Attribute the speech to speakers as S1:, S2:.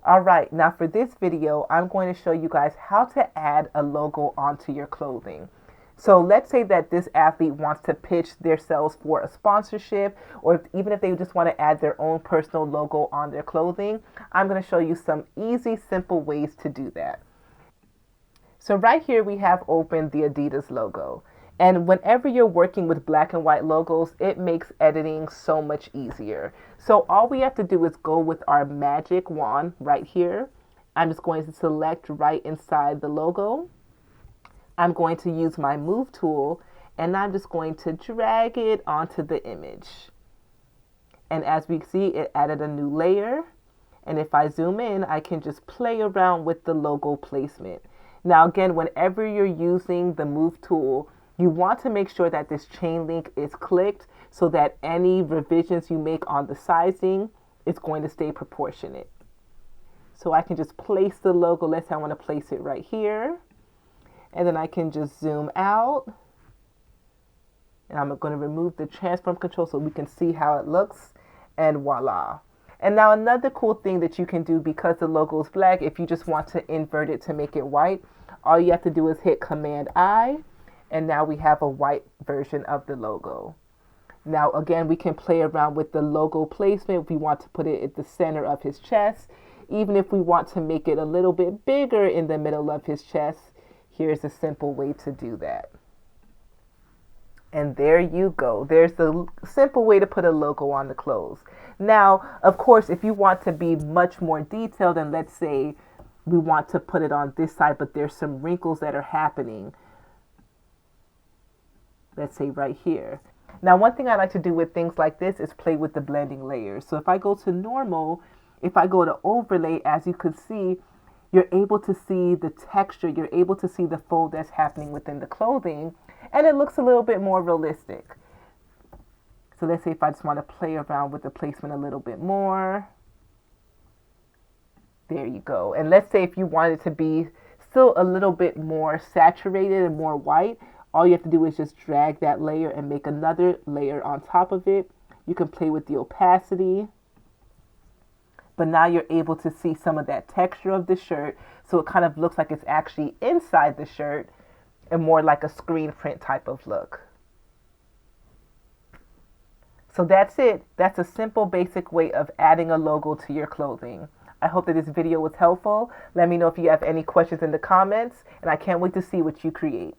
S1: All right, now for this video, I'm going to show you guys how to add a logo onto your clothing. So let's say that this athlete wants to pitch themselves for a sponsorship, or even if they just want to add their own personal logo on their clothing. I'm going to show you some easy, simple ways to do that. So right here we have open the Adidas logo. And whenever you're working with black and white logos, it makes editing so much easier. So all we have to do is go with our magic wand right here. I'm just going to select right inside the logo. I'm going to use my move tool and I'm just going to drag it onto the image. And as we see, it added a new layer. And if I zoom in, I can just play around with the logo placement. Now again, whenever you're using the move tool, you want to make sure that this chain link is clicked so that any revisions you make on the sizing is going to stay proportionate. So I can just place the logo. Let's say I want to place it right here. And then I can just zoom out. And I'm going to remove the transform control so we can see how it looks. And voila. And now another cool thing that you can do, because the logo is black, if you just want to invert it to make it white, all you have to do is hit Command I. And now we have a white version of the logo. Now again, we can play around with the logo placement. If we want to put it at the center of his chest, even if we want to make it a little bit bigger in the middle of his chest, here's a simple way to do that. And there you go. There's the simple way to put a logo on the clothes. Now, of course, if you want to be much more detailed, and let's say we want to put it on this side, but there's some wrinkles that are happening. Let's say right here. Now, one thing I like to do with things like this is play with the blending layers. So if I go to normal, if I go to overlay, as you could see, you're able to see the texture. You're able to see the fold that's happening within the clothing, and it looks a little bit more realistic. So let's say if I just want to play around with the placement a little bit more. There you go. And let's say if you want it to be still a little bit more saturated and more white, all you have to do is just drag that layer and make another layer on top of it. You can play with the opacity. But now you're able to see some of that texture of the shirt. So it kind of looks like it's actually inside the shirt and more like a screen print type of look. So that's it. That's a simple, basic way of adding a logo to your clothing. I hope that this video was helpful. Let me know if you have any questions in the comments, and I can't wait to see what you create.